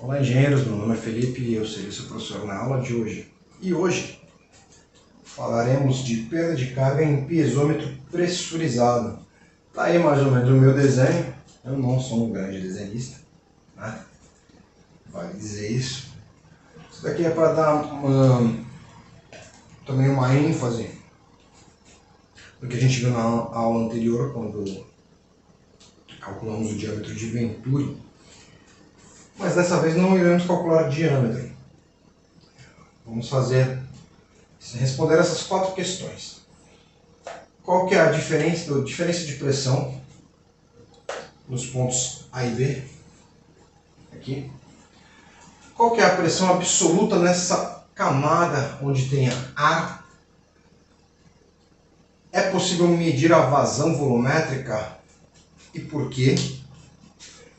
Olá, engenheiros, meu nome é Felipe e eu serei seu professor na aula de hoje. E hoje falaremos de perda de carga em piezômetro pressurizado. Tá aí mais ou menos o meu desenho. Eu não sou um grande desenhista, né? Vale dizer isso. Isso daqui é para dar também uma ênfase no que a gente viu na aula anterior, quando calculamos o diâmetro de Venturi. Mas dessa vez não iremos calcular diâmetro. Vamos responder essas quatro questões. Qual que é a diferença de pressão nos pontos A e B? Aqui. Qual que é a pressão absoluta nessa camada onde tem ar? É possível medir a vazão volumétrica e por quê?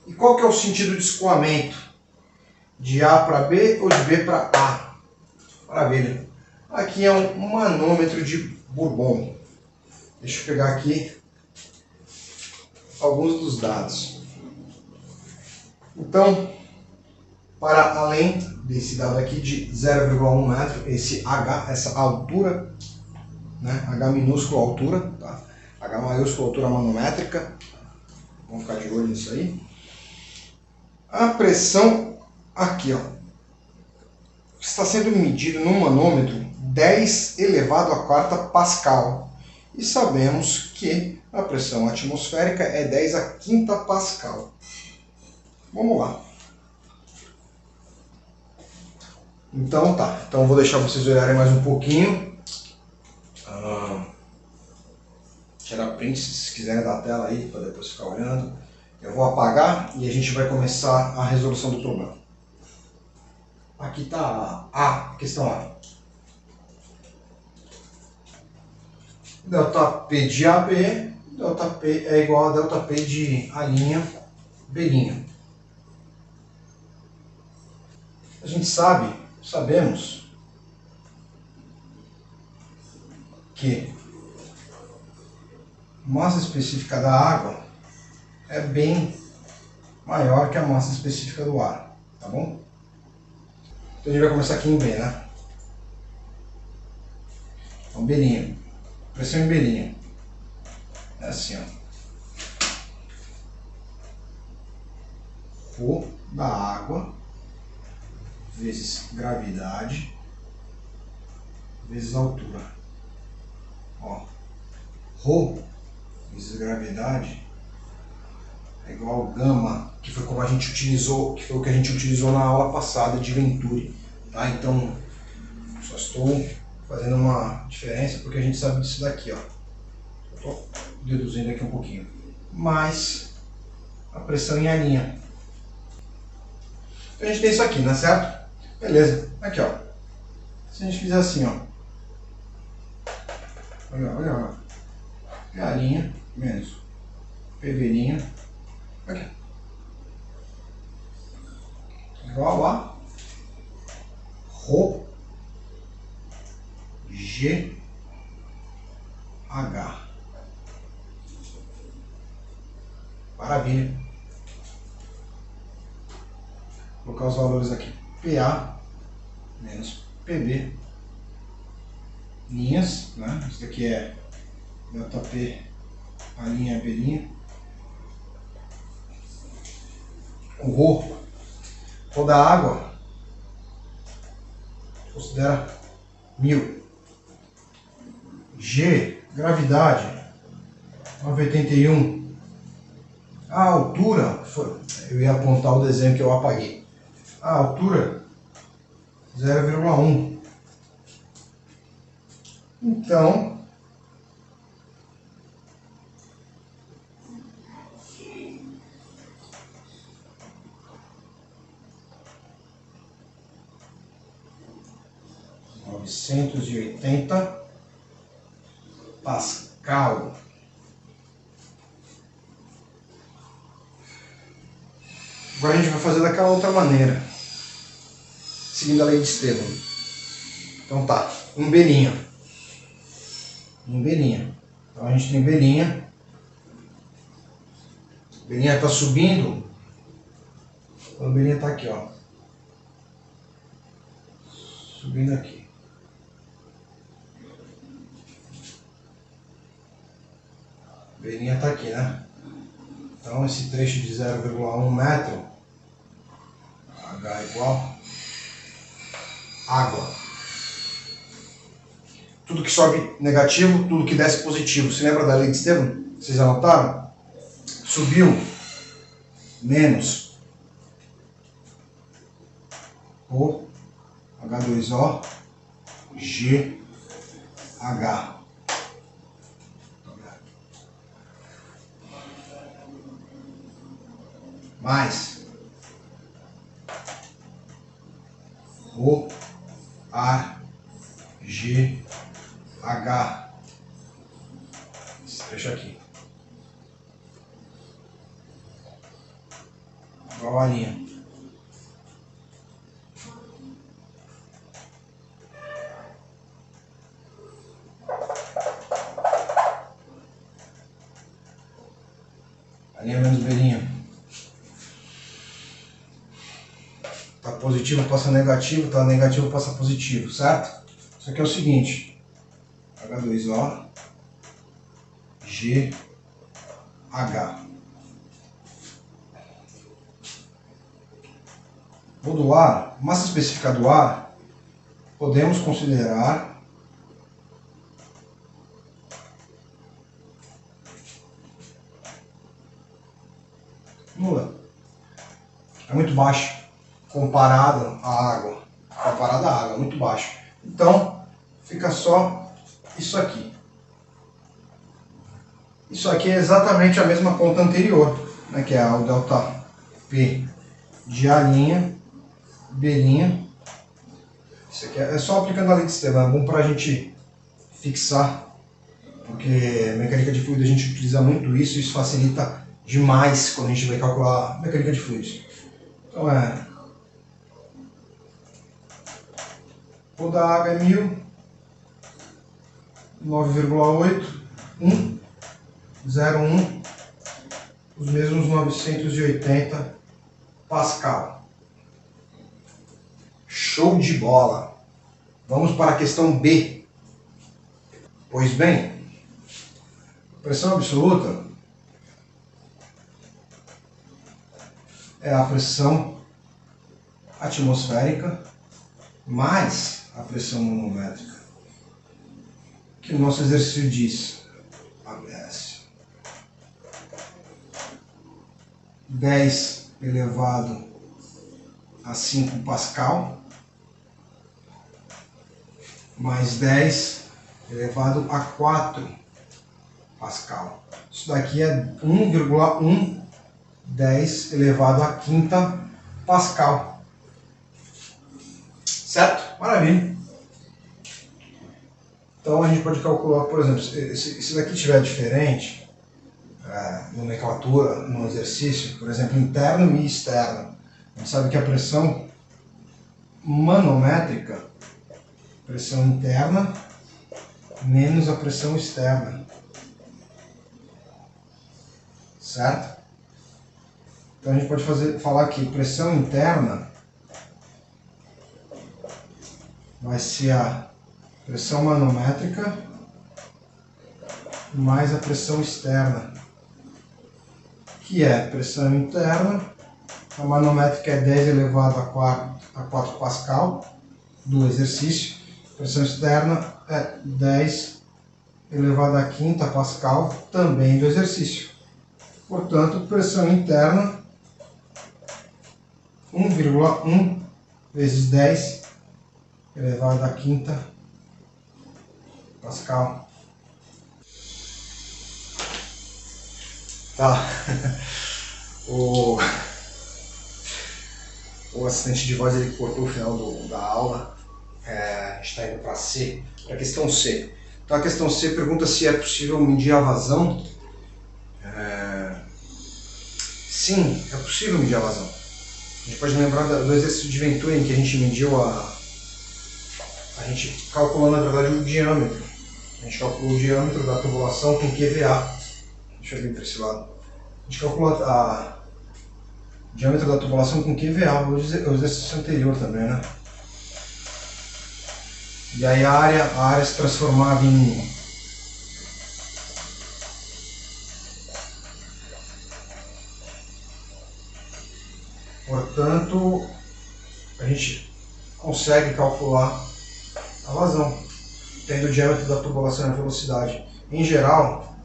E qual que é o sentido de escoamento? De A para B ou de B para A? Maravilha. Aqui é um manômetro de Bourbon. Deixa eu pegar aqui alguns dos dados. Então, para além desse dado aqui de 0,1 metro, esse H, essa altura, né? H minúsculo altura, tá? H maiúsculo altura manométrica. Vamos ficar de olho nisso aí. A pressão aqui, ó, está sendo medido no manômetro 10 elevado a quarta Pascal. E sabemos que a pressão atmosférica é 10 a quinta Pascal. Vamos lá. Então tá, então eu vou deixar vocês olharem mais um pouquinho. Tirar print se vocês quiserem da tela aí, para depois ficar olhando. Eu vou apagar e a gente vai começar a resolução do problema. Aqui está a questão A. ΔP de AB, ΔP é igual a ΔP de A', B'. A gente sabemos que a massa específica da água é bem maior que a massa específica do ar, tá bom? Então a gente vai começar aqui em B, né? Então, B'inho. Pressão em B'inho. É assim, ó. Rho da água vezes gravidade vezes altura. Ó. Rho vezes gravidade é igual ao gama, que foi como a gente utilizou, que foi o que a gente utilizou na aula passada de Venturi, tá? Então, só estou fazendo uma diferença porque a gente sabe disso daqui, ó. Estou deduzindo aqui um pouquinho. Mais a pressão em A'. Então a gente tem isso aqui, não é certo? Beleza. Aqui, ó. Se a gente fizer assim, ó. Olha. A' menos PV'. Aqui. Igual a Rho GH. Maravilha. Vou colocar os valores aqui. PA menos PB. Linhas, né? Isso daqui é ΔP A', B'. O Rho da água considera 1000. G, gravidade, 981. A altura, eu ia apontar o desenho que eu apaguei. A altura, 0,1. Então, ,980 Pascal. Agora a gente vai fazer daquela outra maneira, seguindo a lei de Esteban. Então tá, um B'inho. Então a gente tem B'inho. B'inho está subindo. Quando o B'inho está aqui, ó. subindo aqui. Beirinha está aqui, né? Então esse trecho de 0,1 metro, H igual água. Tudo que sobe negativo, tudo que desce positivo. Se lembra da lei de Estevam? Vocês anotaram? Subiu, menos o H2O, GH. Mais o A, G, H. Esse trecho aqui. Igual a linha. A linha menos beirinha. Tá positivo, passa negativo, tá negativo, passa positivo, certo? Isso aqui é o seguinte, H2O, GH. O do ar, massa específica do ar, podemos considerar nula. É muito baixo. Comparado à água, muito baixo. Então, fica só isso aqui. Isso aqui é exatamente a mesma conta anterior, né, que é o delta P de A', B'. Isso aqui é só aplicando a lei de Estevam, é bom para a gente fixar, porque mecânica de fluido a gente utiliza muito isso facilita demais quando a gente vai calcular mecânica de fluidos. Então o da água é 1000, 9,8, 1,01, os mesmos 980 Pascal. Show de bola! Vamos para a questão B. Pois bem, pressão absoluta é a pressão atmosférica mais a pressão manométrica, que o nosso exercício diz, ABS, 10 elevado a 5 Pascal, mais 10 elevado a 4 Pascal. Isso daqui é 1,1 10 elevado a quinta Pascal. Certo? Maravilha. Então a gente pode calcular, por exemplo, se daqui estiver diferente, nomenclatura no exercício, por exemplo, interno e externo, a gente sabe que a pressão manométrica, pressão interna menos a pressão externa. Certo? Então a gente pode falar que pressão interna vai ser a pressão manométrica mais a pressão externa, que é pressão interna, a manométrica é 10 elevado a 4 Pascal do exercício, pressão externa é 10 elevado a quinta Pascal também do exercício. Portanto, pressão interna 1,1 vezes 10 elevado a quinta Pascal. Tá. O assistente de voz ele cortou o final da aula. A gente está indo para C, para a questão C. Então a questão C pergunta se é possível medir a vazão. Sim, é possível medir a vazão. A gente pode lembrar do exercício de Venturi em que a gente mediu a gente calculou na verdade o diâmetro. A gente calculou o diâmetro da tubulação com QVA. Deixa eu vir para esse lado. A gente calculou o diâmetro da tubulação com QVA, o exercício anterior também, né? E aí a área se transformava em portanto, a gente consegue calcular a vazão, tendo o diâmetro da tubulação e a velocidade. Em geral,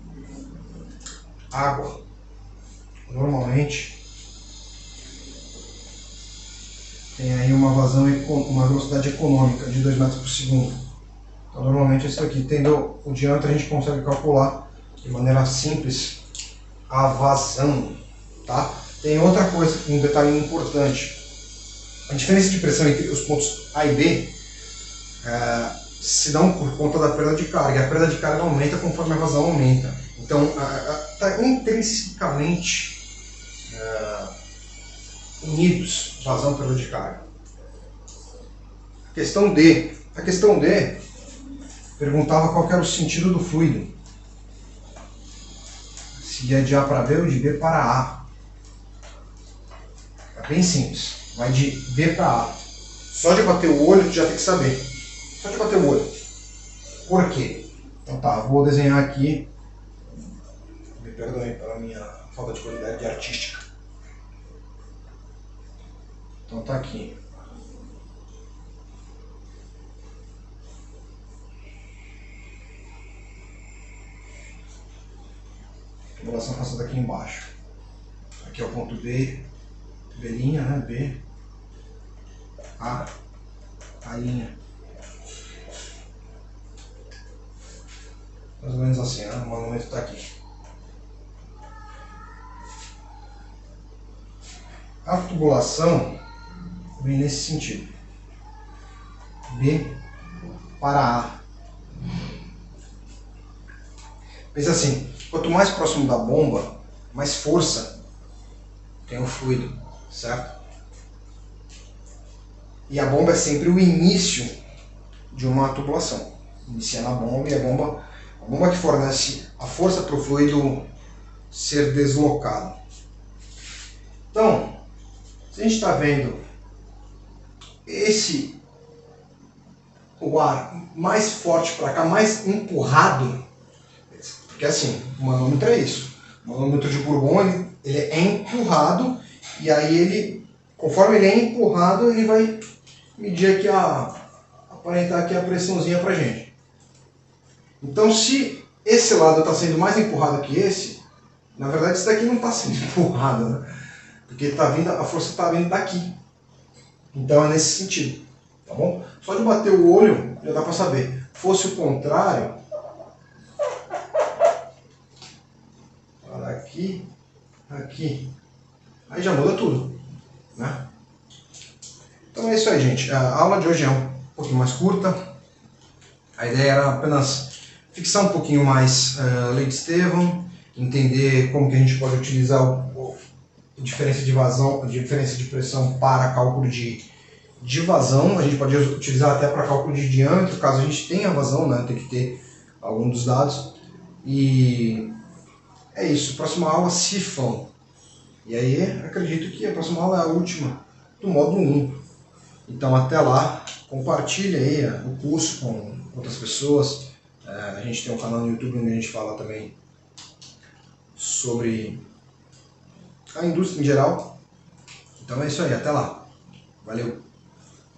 água, normalmente, tem aí uma vazão, uma velocidade econômica de 2 metros por segundo. Então, normalmente, isso aqui, tendo o diâmetro, a gente consegue calcular de maneira simples a vazão, tá? Tem outra coisa, um detalhe importante. A diferença de pressão entre os pontos A e B se dão por conta da perda de carga. A perda de carga aumenta conforme a vazão aumenta. Então, está intrinsecamente unidos, vazão e perda de carga. A questão D perguntava qual era o sentido do fluido. Se é de A para B ou de B para A. É bem simples. Vai de B para A. Só de bater o olho, tu já tem que saber. Só de bater o olho. Por quê? Então tá, vou desenhar aqui. Me perdoe pela minha falta de qualidade artística. Então tá aqui. A tubulação passa daqui embaixo. Aqui é o ponto B, B', né? B, A linha. Mais ou menos assim, né? O manômetro está aqui. A tubulação vem nesse sentido. B para A. Pensa assim, quanto mais próximo da bomba, mais força tem o fluido, certo? E a bomba é sempre o início de uma tubulação. Inicia na bomba e a bomba que fornece a força para o fluido ser deslocado. Então, se a gente está vendo o ar mais forte para cá, mais empurrado, porque assim, o manômetro é isso. O manômetro de Bourbon ele é empurrado e aí ele, conforme ele é empurrado, ele vai medir aqui aparentar aqui a pressãozinha pra gente. Então, se esse lado está sendo mais empurrado que esse, na verdade isso daqui não está sendo empurrado, né? Porque a força está vindo daqui. Então é nesse sentido, tá bom? Só de bater o olho já dá para saber. Fosse o contrário, aqui, aqui, aí já muda tudo, né? Então é isso aí, gente. A aula de hoje é um pouquinho mais curta. A ideia era apenas fixar um pouquinho mais a lei de Estevam, entender como que a gente pode utilizar a diferença de vazão, a diferença de pressão para cálculo de vazão. A gente pode utilizar até para cálculo de diâmetro, caso a gente tenha vazão, né? Tem que ter algum dos dados. E é isso. Próxima aula, sifão. E aí, acredito que a próxima aula é a última do módulo 1. Então, até lá, compartilhe aí o curso com outras pessoas. A gente tem um canal no YouTube onde a gente fala também sobre a indústria em geral. Então é isso aí, até lá. Valeu!